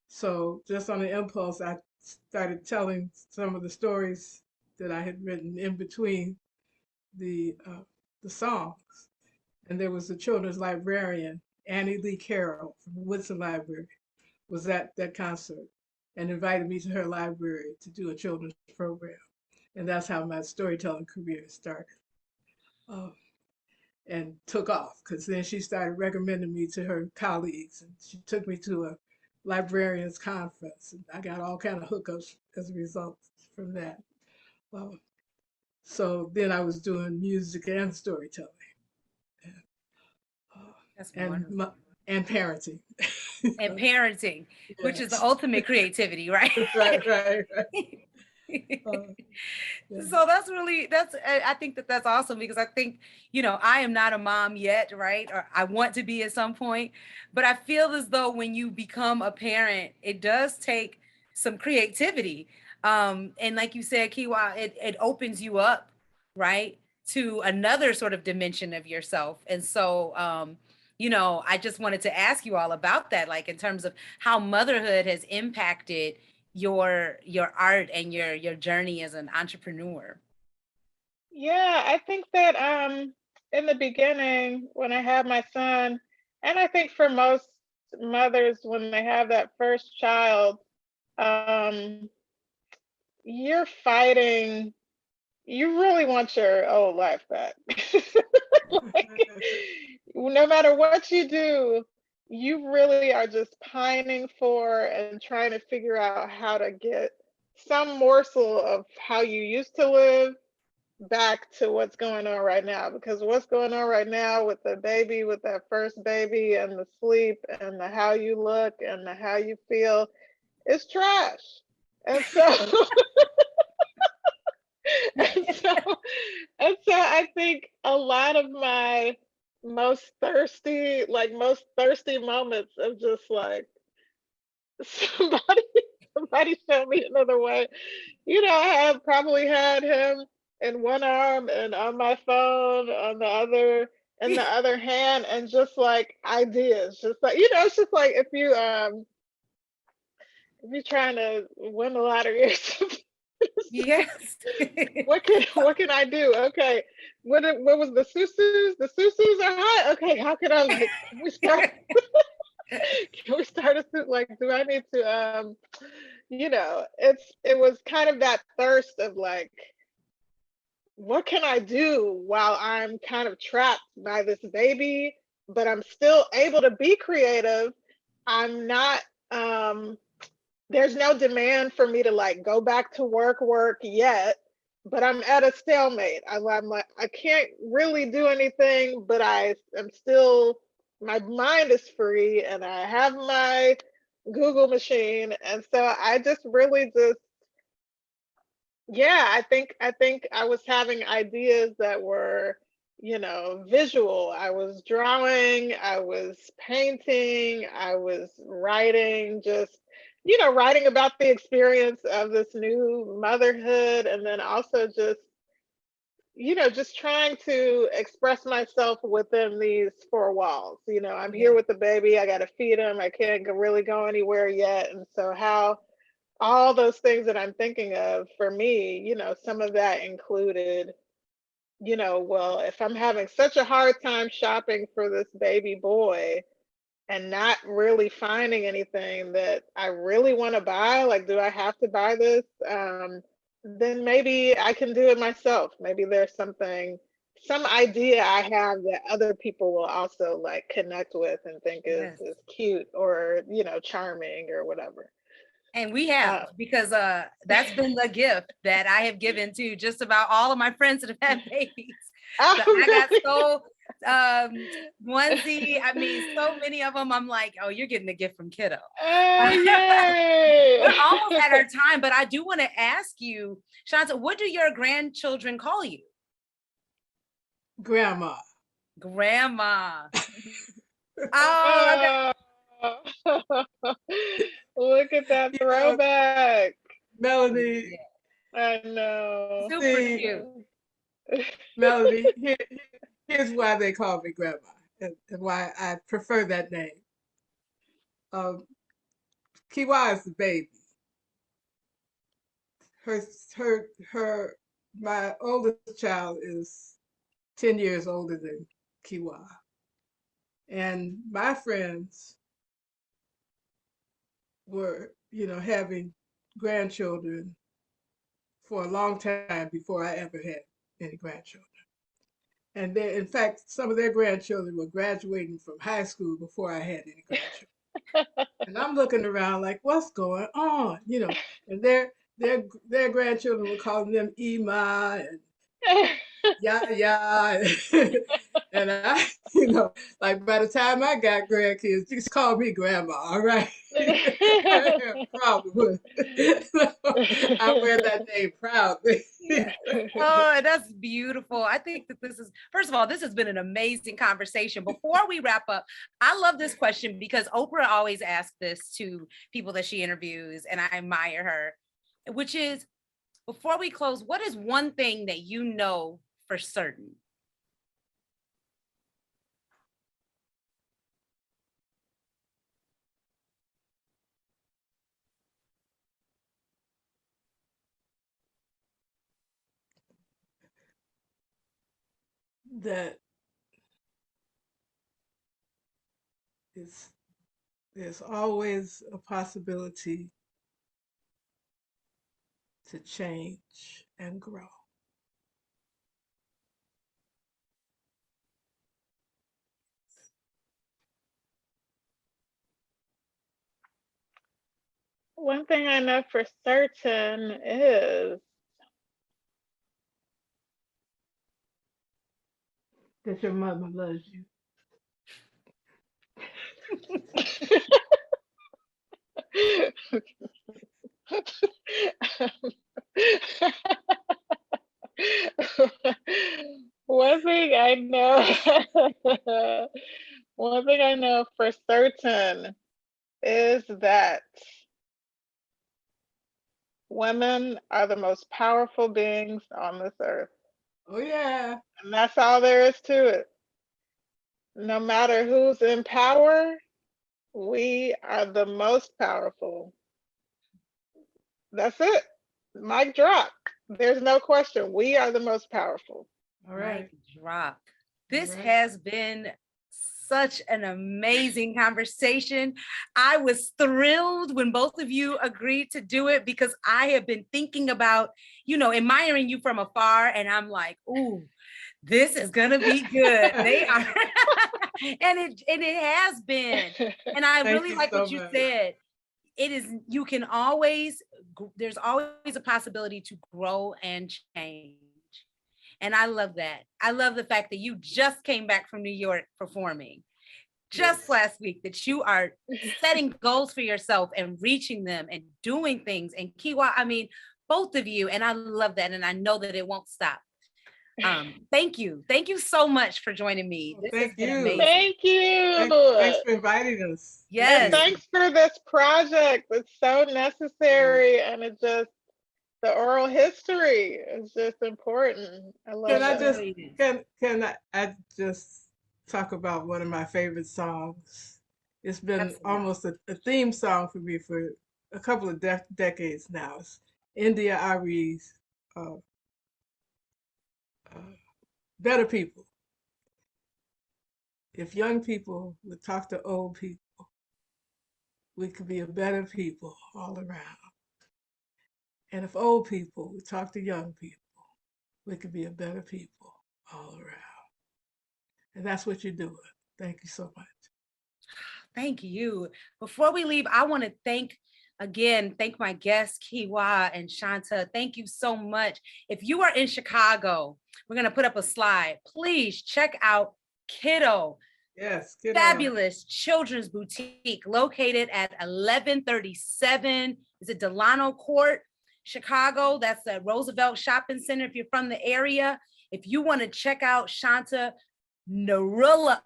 So just on the impulse, I started telling some of the stories that I had written in between the songs. And there was a children's librarian, Annie Lee Carroll from the Woodson Library, was at that concert and invited me to her library to do a children's program. And that's how my storytelling career started and took off, because then she started recommending me to her colleagues, and she took me to a librarians conference, and I got all kind of hookups as a result from that. So then I was doing music and storytelling, and parenting. And parenting, which is the ultimate creativity, right? right. So I think that's awesome, because I think, you know, I am not a mom yet, right? Or I want to be at some point, but I feel as though when you become a parent, it does take some creativity. And like you said, Keewa, it opens you up, right, to another sort of dimension of yourself. And so, you know, I just wanted to ask you all about that, like in terms of how motherhood has impacted your art and your journey as an entrepreneur. Yeah, I think that in the beginning, when I had my son, and I think for most mothers when they have that first child, you're fighting, you really want your old life back. Like, no matter what you do, you really are just pining for and trying to figure out how to get some morsel of how you used to live back to what's going on right now. Because what's going on right now with the baby, with that first baby, and the sleep and the how you look and the how you feel, is trash. And so and so I think a lot of my most thirsty moments of just like, somebody show me another way. You know, I have probably had him in one arm and on my phone on the other, in the other hand, and just like ideas, just like, you know, it's just like if you're trying to win the lottery or something, Yes. What can I do? Okay, what was the susus? The susus are hot. Okay, how can I like? Can we start? Can we start a suit? Like, do I need to? It was kind of that thirst of like, what can I do while I'm kind of trapped by this baby, but I'm still able to be creative. I'm not. There's no demand for me to like go back to work yet, but I'm at a stalemate. I'm like, I can't really do anything, but I am still, my mind is free and I have my Google machine. And so I just really just, yeah, I think I was having ideas that were, visual. I was drawing, I was painting, I was writing, just, writing about the experience of this new motherhood, and then also just, just trying to express myself within these four walls. I'm here with the baby, I got to feed him, I can't really go anywhere yet. And so how all those things that I'm thinking of for me, some of that included, well, if I'm having such a hard time shopping for this baby boy and not really finding anything that I really want to buy, like, do I have to buy this? Then maybe I can do it myself. Maybe there's some idea I have that other people will also like connect with and think Yes. is cute or, charming or whatever. And we have, because that's been the gift that I have given to just about all of my friends that have had babies. So I got so onesie. I mean, so many of them. I'm like, oh, you're getting a gift from Kido. Yay. We're almost at our time, but I do want to ask you, Shanta, what do your grandchildren call you? Grandma. Grandma. Oh, look at that throwback. Melody. I know. Super cute. Melody, here's why they call me Grandma and why I prefer that name. Keewa is the baby. My oldest child is 10 years older than Keewa. And my friends were, having grandchildren for a long time before I ever had any grandchildren. And in fact, some of their grandchildren were graduating from high school before I had any grandchildren. And I'm looking around like, what's going on? And their grandchildren were calling them Ima and yeah. And I, like by the time I got grandkids, just call me grandma, all right? I have a problem with it. I wear that name proudly. Oh, that's beautiful. I think that first of all, this has been an amazing conversation. Before we wrap up, I love this question because Oprah always asks this to people that she interviews, and I admire her, which is, before we close, what is one thing that you know for certain? That there's always a possibility to change and grow. One thing I know for certain is that your mother loves you. One thing I know for certain is that women are the most powerful beings on this earth. Oh yeah. And that's all there is to it. No matter who's in power, we are the most powerful. That's it. Mic drop. There's no question. We are the most powerful. All right. Mic drop. This All right. has been such an amazing conversation. I was thrilled when both of you agreed to do it because I have been thinking about, admiring you from afar, and I'm like, ooh, this is gonna be good. They are, and it has been. And I Thank really you like so what you much. said. There's always a possibility to grow and change. And I love that. I love the fact that you just came back from New York performing just Yes. last week, that you are setting goals for yourself and reaching them and doing things. And Keewa, I mean, both of you, and I love that. And I know that it won't stop. Thank you. Thank you so much for joining me. This Thank has been you. amazing. Thank you. Thanks for inviting us. Yes. And thanks for this project. It's so necessary, and the oral history is just important. I love it. Can I just talk about one of my favorite songs? It's been Absolutely. almost a theme song for me for a couple of decades now. It's India Ari's Better People. If young people would talk to old people, we could be a better people all around. And if old people would talk to young people, we could be a better people all around. And that's what you're doing. Thank you so much. Thank you. Before we leave, I want to thank my guests, Keewa and Shanta. Thank you so much. If you are in Chicago, we're going to put up a slide. Please check out Kido. Yes, Kido. Fabulous children's boutique located at 1137. Is it Delano Court, Chicago? That's the Roosevelt Shopping Center. If you're from the area, if you want to check out Shanta Nurullah,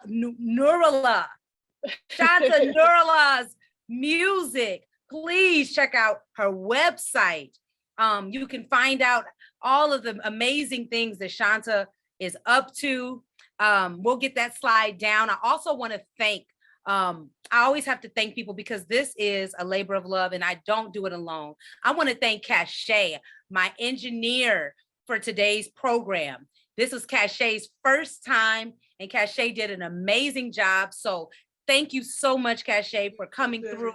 Shanta Nurullah's music, please check out her website. You can find out all of the amazing things that Shanta is up to. We'll get that slide down. I also want to thank, I always have to thank people because this is a labor of love and I don't do it alone. I want to thank Cachet, my engineer for today's program. This was Cachet's first time and Cachet did an amazing job. So thank you so much, Cachet, for coming through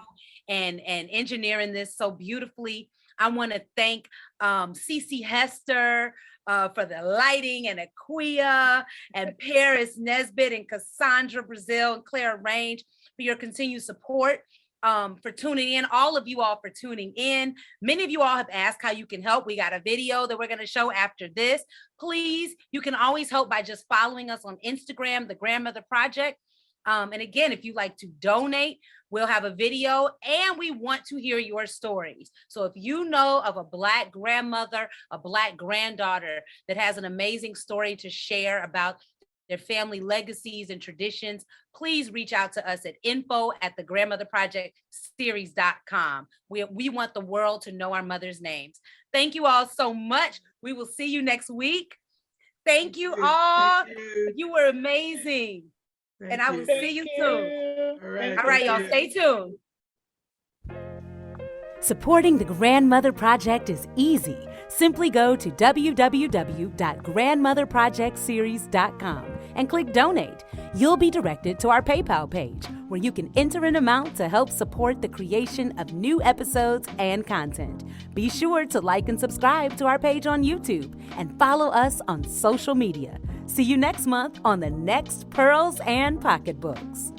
and engineering this so beautifully. I want to thank Cece Hester for the lighting, and Aquia and Paris Nesbitt and Cassandra Brazil and Claire Range for your continued support, for tuning in, all of you all for tuning in. Many of you all have asked how you can help. We got a video that we're going to show after this. Please, you can always help by just following us on Instagram, The Grandmother Project. And again, if you'd like to donate, we'll have a video and we want to hear your stories. So if you know of a Black grandmother, a Black granddaughter that has an amazing story to share about their family legacies and traditions, please reach out to us at info@thegrandmotherprojectseries.com. We want the world to know our mothers' names. Thank you all so much. We will see you next week. Thank you all. You were amazing. And I will see you soon. All right, y'all, stay tuned. Supporting the Grandmother Project is easy. Simply go to www.grandmotherprojectseries.com and click donate. You'll be directed to our PayPal page where you can enter an amount to help support the creation of new episodes and content. Be sure to like and subscribe to our page on YouTube and follow us on social media. See you next month on the next Pearls and Pocketbooks.